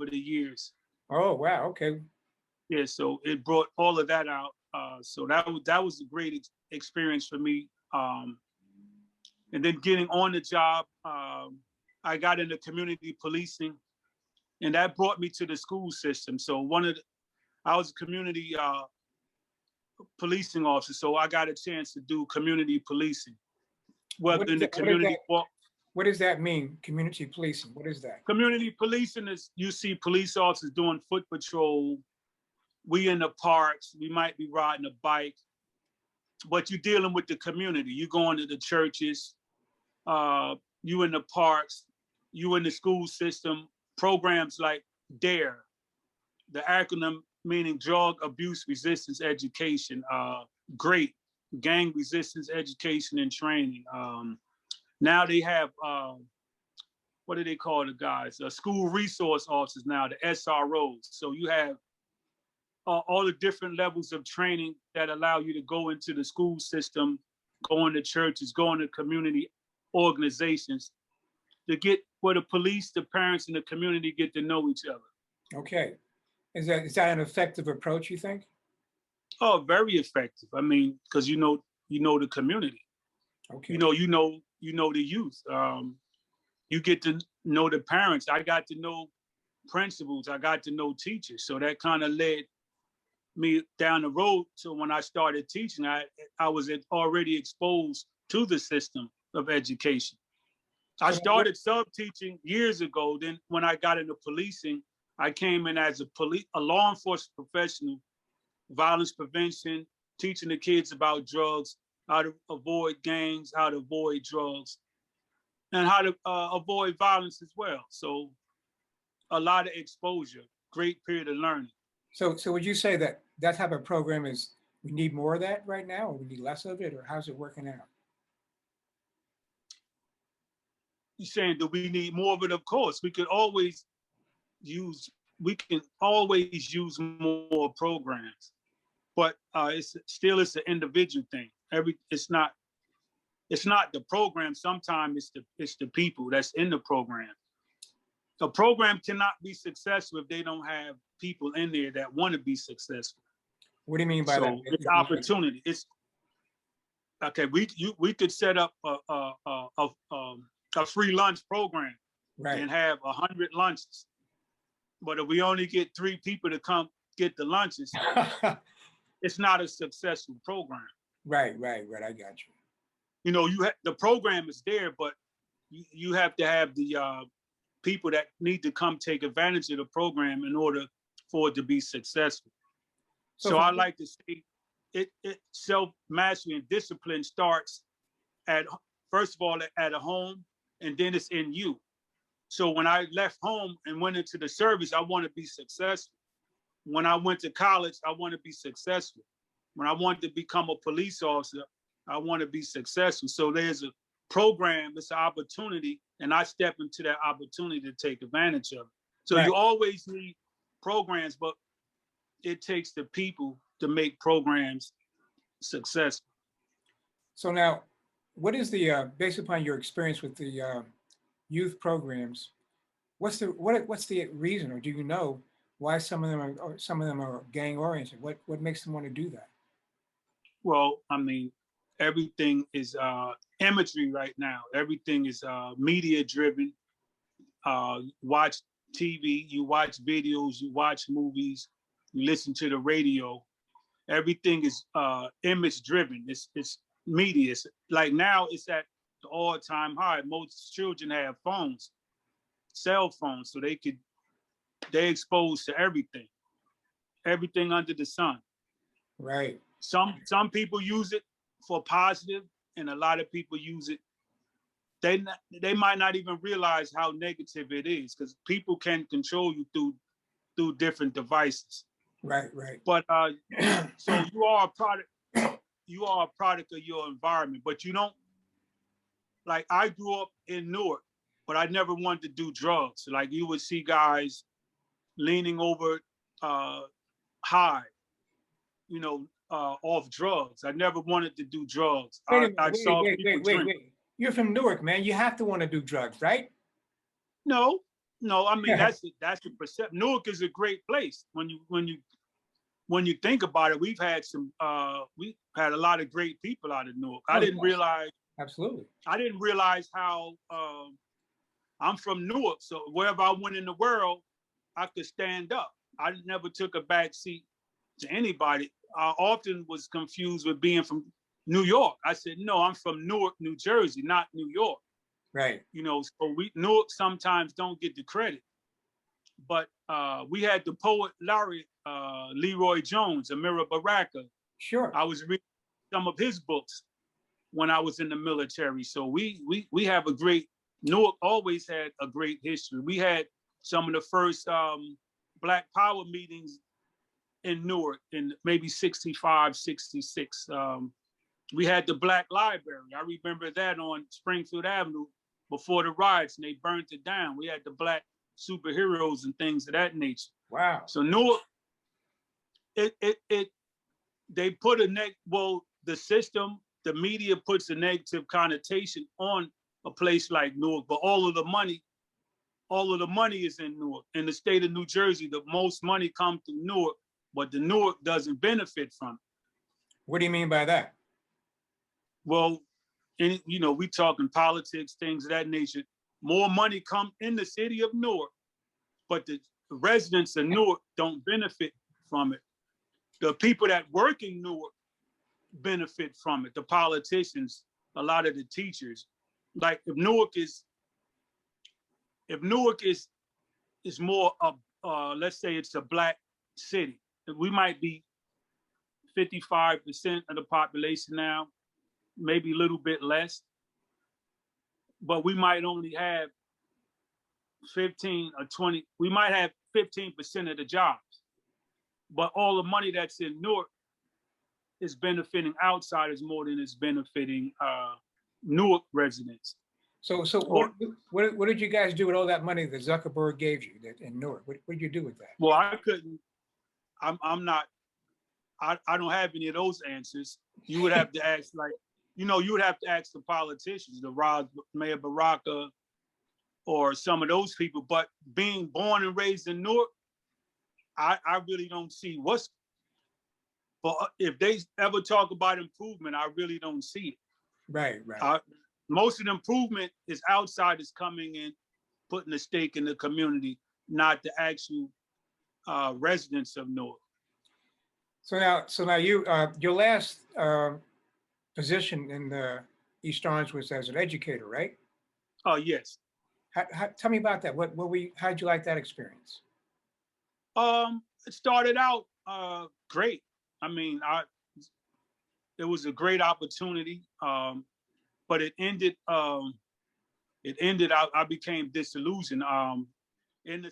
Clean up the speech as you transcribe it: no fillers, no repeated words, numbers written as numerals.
over the years. Oh, wow. Okay. Yeah, so it brought all of that out. So that was a great experience for me. And then getting on the job, I got into community policing, and that brought me to the school system. So I was a community policing officer, so I got a chance to do community policing. Whether in the community, what does that mean? Community policing. What is that? Community policing is you see police officers doing foot patrol. We in the parks. We might be riding a bike, but you're dealing with the community. You going to the churches. You in the parks. You in the school system. Programs like DARE, the acronym meaning Drug Abuse Resistance Education. GREAT, Gang Resistance Education and Training. Now they have, what do they call the guys? School resource officers now, the SROs. So you have all the different levels of training that allow you to go into the school system, go into churches, go into community organizations to get where the police, the parents, and the community get to know each other. Okay. Is that an effective approach, you think? Oh, very effective. I mean, because you know the community. Okay. You know the youth. You get to know the parents. I got to know principals. I got to know teachers. So that kind of led me down the road. So when I started teaching, I was already exposed to the system of education. I started sub-teaching years ago. Then when I got into policing, I came in as a law enforcement professional, violence prevention, teaching the kids about drugs, how to avoid gangs, how to avoid drugs, and how to avoid violence as well. So a lot of exposure, great period of learning. So would you say that type of program we need more of that right now, or we need less of it, or how's it working out? You're saying, do we need more of it? Of course, we can always use more programs, but it's an individual thing. It's not the program. Sometimes it's the people that's in the program. A program cannot be successful if they don't have people in there that want to be successful. What do you mean by that? It's opportunity. It's okay. We could set up a free lunch program, right, and have 100 lunches. But if we only get 3 people to come get the lunches, it's not a successful program. Right. I got you. You know, the program is there, but you have to have the people that need to come take advantage of the program in order for it to be successful. So I like to say self-mastery and discipline starts first of all at a home, and then it's in you. So when I left home and went into the service, I want to be successful. When I went to college, I want to be successful. When I wanted to become a police officer, I want to be successful. So there's a program, it's an opportunity, and I step into that opportunity to take advantage of it. So right. You always need programs, but it takes the people to make programs successful. So now, what is the, based upon your experience with the youth programs, what's the reason, or do you know why some of them are gang oriented? What makes them want to do that? Well, I mean, everything is imagery right now. Everything is media driven. Watch TV, you watch videos, you watch movies, you listen to the radio. Everything is image driven. It's media. It's like now it's at the all-time high. Most children have phones, cell phones, so they're exposed to everything under the sun. Right. Some people use it for positive, and a lot of people use it. They might not even realize how negative it is, because people can control you through different devices. Right. But so you are a product. You are a product of your environment, but you don't. Like, I grew up in Newark, but I never wanted to do drugs. Like, you would see guys leaning over high, off drugs. I never wanted to do drugs. Wait. You're from Newark, man. You have to want to do drugs, right? No, No, I mean that's the perception. Newark is a great place. When you think about it, we've had a lot of great people out of Newark. Oh, yes, absolutely. I didn't realize how I'm from Newark, so wherever I went in the world, I could stand up. I never took a back seat to anybody. I often was confused with being from New York. I said, no, I'm from Newark, New Jersey, not New York. Right. You know, so Newark sometimes don't get the credit. But we had the poet laureate, Leroy Jones, Amiri Baraka. Sure. I was reading some of his books when I was in the military. So we have a great, Newark always had a great history. We had some of the first Black Power meetings in Newark in maybe 65, 66. We had the Black Library. I remember that on Springfield Avenue before the riots, and they burnt it down. We had the Black superheroes and things of that nature. Wow. So Newark, they put the system, the media puts a negative connotation on a place like Newark, but all of the money is in Newark. In the state of New Jersey, the most money comes through Newark, but the Newark doesn't benefit from it. What do you mean by that? Well, we talking politics, things of that nature. More money come in the city of Newark, but the residents of Newark don't benefit from it. The people that work in Newark benefit from it. The politicians, a lot of the teachers. Like if Newark is more of, let's say it's a Black city, we might be 55% of the population now, maybe a little bit less, but we might only have 15 or 20, we might have 15% of the jobs, but all the money that's in Newark is benefiting outsiders more than it's benefiting Newark residents. So what did you guys do with all that money that Zuckerberg gave you in Newark? What did you do with that? Well, I don't have any of those answers. You would have to ask, you would have to ask the politicians, the Mayor Baraka, or some of those people. But being born and raised in Newark, I really don't see but if they ever talk about improvement, I really don't see it. Right. Most of the improvement is outsiders coming in, putting a stake in the community, not the actual residents of Newark. So now you your last position in the East Orange was as an educator, right? Oh, yes. Tell me about that. How'd you like that experience? It started out great. I mean, it was a great opportunity, but it ended. I became disillusioned. In the